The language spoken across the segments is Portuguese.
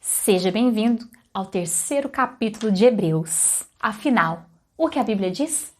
Seja bem-vindo ao terceiro capítulo de Hebreus. Afinal, o que a Bíblia diz?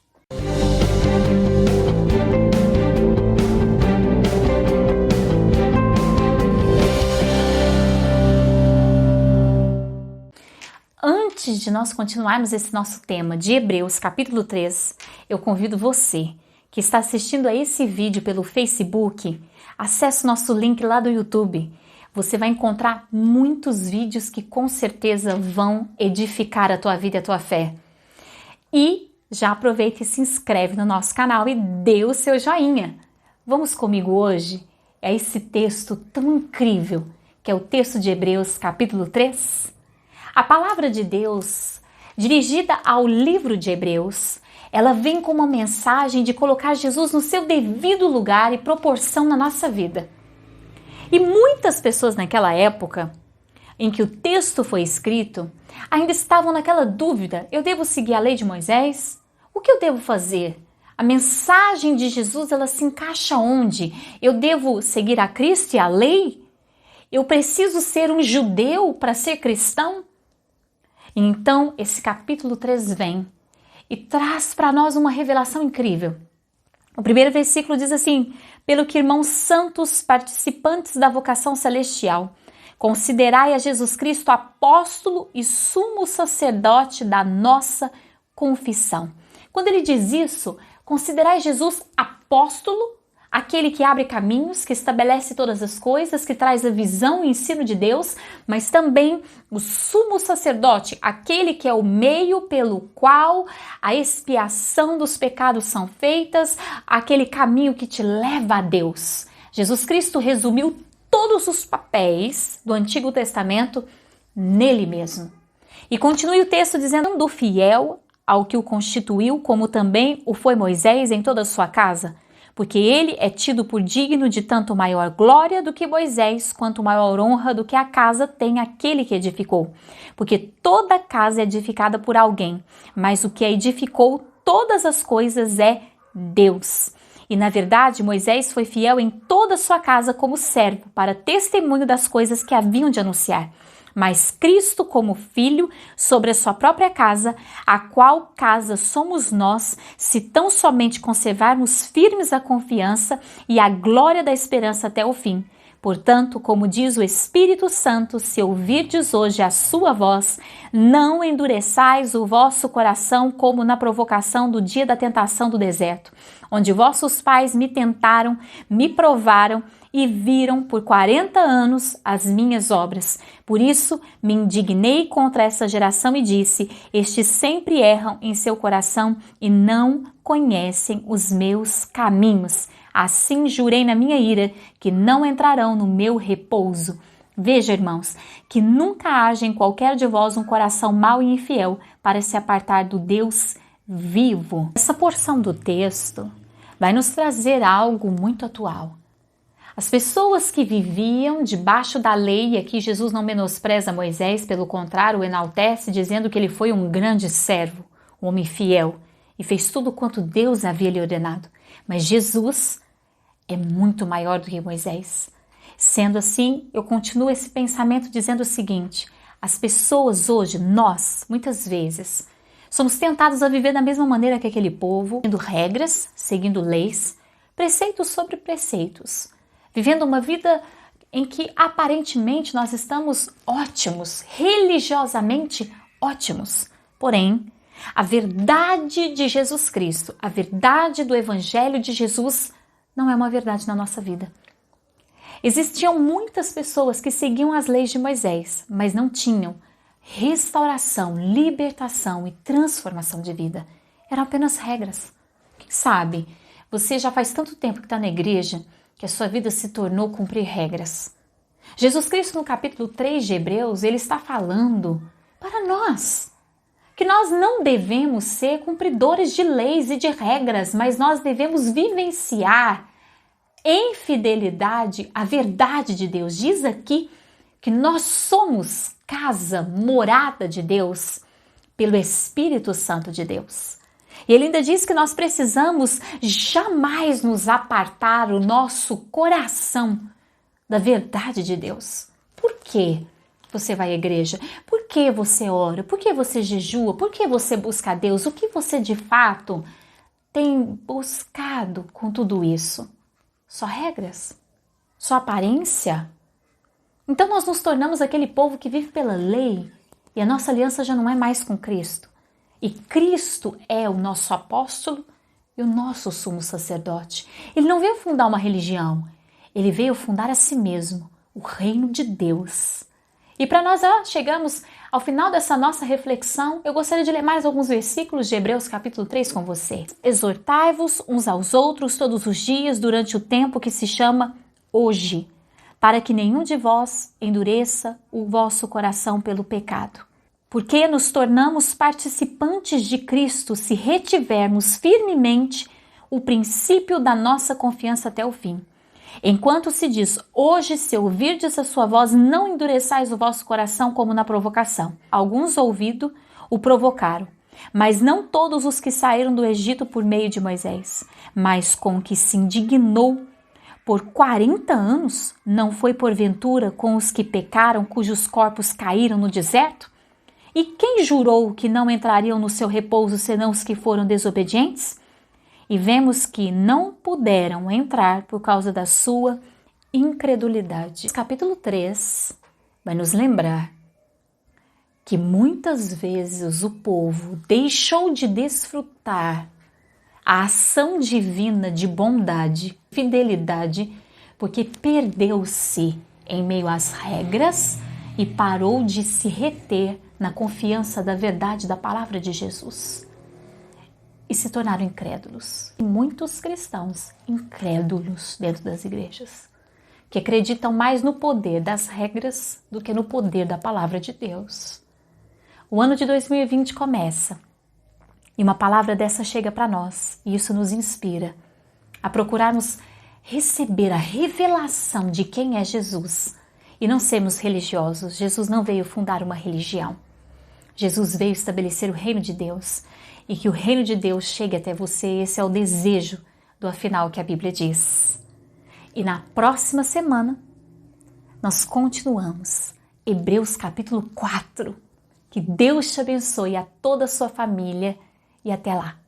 Antes de nós continuarmos esse nosso tema de Hebreus, capítulo 3, eu convido você que está assistindo a esse vídeo pelo Facebook, acesse o nosso link lá do YouTube. Você vai encontrar muitos vídeos que com certeza vão edificar a tua vida e a tua fé. E já aproveita e se inscreve no nosso canal e dê o seu joinha. Vamos comigo hoje? É esse texto tão incrível, que é o texto de Hebreus, capítulo 3. A palavra de Deus, dirigida ao livro de Hebreus, ela vem com uma mensagem de colocar Jesus no seu devido lugar e proporção na nossa vida. E muitas pessoas naquela época, em que o texto foi escrito, ainda estavam naquela dúvida: eu devo seguir a lei de Moisés? O que eu devo fazer? A mensagem de Jesus, ela se encaixa onde? Eu devo seguir a Cristo e a lei? Eu preciso ser um judeu para ser cristão? Então, esse capítulo 3 vem e traz para nós uma revelação incrível. O primeiro versículo diz assim: pelo que, irmãos santos, participantes da vocação celestial, considerai a Jesus Cristo apóstolo e sumo sacerdote da nossa confissão. Quando ele diz isso, considerai Jesus apóstolo, aquele que abre caminhos, que estabelece todas as coisas, que traz a visão e ensino de Deus, mas também o sumo sacerdote, aquele que é o meio pelo qual a expiação dos pecados são feitas, aquele caminho que te leva a Deus. Jesus Cristo resumiu todos os papéis do Antigo Testamento nele mesmo. E continue o texto dizendo: do fiel ao que o constituiu, como também o foi Moisés em toda a sua casa, porque ele é tido por digno de tanto maior glória do que Moisés, quanto maior honra do que a casa tem aquele que edificou. Porque toda casa é edificada por alguém, mas o que a edificou todas as coisas é Deus. E na verdade, Moisés foi fiel em toda a sua casa como servo, para testemunho das coisas que haviam de anunciar. Mas Cristo como filho sobre a sua própria casa, a qual casa somos nós, se tão somente conservarmos firmes a confiança e a glória da esperança até o fim. Portanto, como diz o Espírito Santo, se ouvirdes hoje a sua voz, não endureçais o vosso coração como na provocação do dia da tentação do deserto, onde vossos pais me tentaram, me provaram e viram por 40 anos as minhas obras. Por isso me indignei contra essa geração e disse: estes sempre erram em seu coração e não conhecem os meus caminhos. Assim jurei na minha ira que não entrarão no meu repouso. Veja, irmãos, que nunca haja em qualquer de vós um coração mau e infiel para se apartar do Deus vivo. Essa porção do texto vai nos trazer algo muito atual. As pessoas que viviam debaixo da lei, e aqui Jesus não menospreza Moisés, pelo contrário, o enaltece, dizendo que ele foi um grande servo, um homem fiel, e fez tudo quanto Deus havia lhe ordenado. Mas Jesus é muito maior do que Moisés. Sendo assim, eu continuo esse pensamento dizendo o seguinte: as pessoas hoje, nós, muitas vezes, somos tentados a viver da mesma maneira que aquele povo, seguindo regras, seguindo leis, preceitos sobre preceitos, vivendo uma vida em que aparentemente nós estamos ótimos, religiosamente ótimos. Porém, a verdade de Jesus Cristo, a verdade do Evangelho de Jesus não é uma verdade na nossa vida. Existiam muitas pessoas que seguiam as leis de Moisés, mas não tinham restauração, libertação e transformação de vida. Eram apenas regras. Quem sabe, você já faz tanto tempo que está na igreja que a sua vida se tornou cumprir regras. Jesus Cristo, no capítulo 3 de Hebreus, ele está falando para nós que nós não devemos ser cumpridores de leis e de regras, mas nós devemos vivenciar em fidelidade a verdade de Deus. Diz aqui que nós somos casa, morada de Deus, pelo Espírito Santo de Deus. E ele ainda diz que nós precisamos jamais nos apartar o nosso coração da verdade de Deus. Por quê? você vai à igreja? Por que você ora? Por que você jejua? Por que você busca a Deus? O que você de fato tem buscado com tudo isso? Só regras? Só aparência? Então nós nos tornamos aquele povo que vive pela lei e a nossa aliança já não é mais com Cristo. E Cristo é o nosso apóstolo e o nosso sumo sacerdote. Ele não veio fundar uma religião, ele veio fundar a si mesmo, o reino de Deus. E para nós chegamos ao final dessa nossa reflexão, eu gostaria de ler mais alguns versículos de Hebreus capítulo 3 com você. Exortai-vos uns aos outros todos os dias durante o tempo que se chama hoje, para que nenhum de vós endureça o vosso coração pelo pecado. Porque nos tornamos participantes de Cristo se retivermos firmemente o princípio da nossa confiança até o fim. Enquanto se diz, hoje se ouvirdes a sua voz, não endureçais o vosso coração como na provocação. Alguns ouvindo o provocaram, mas não todos os que saíram do Egito por meio de Moisés, mas com que se indignou por 40 anos, não foi porventura com os que pecaram, cujos corpos caíram no deserto? E quem jurou que não entrariam no seu repouso senão os que foram desobedientes? E vemos que não puderam entrar por causa da sua incredulidade. Capítulo 3 vai nos lembrar que muitas vezes o povo deixou de desfrutar a ação divina de bondade, fidelidade, porque perdeu-se em meio às regras e parou de se reter na confiança da verdade da palavra de Jesus. E se tornaram incrédulos. E muitos cristãos incrédulos dentro das igrejas, que acreditam mais no poder das regras do que no poder da palavra de Deus. O ano de 2020 começa. E uma palavra dessa chega para nós, e isso nos inspira a procurarmos receber a revelação de quem é Jesus e não sermos religiosos. Jesus não veio fundar uma religião. Jesus veio estabelecer o reino de Deus e que o reino de Deus chegue até você. Esse é o desejo do afinal que a Bíblia diz. E na próxima semana nós continuamos Hebreus capítulo 4. Que Deus te abençoe a toda a sua família. E até lá!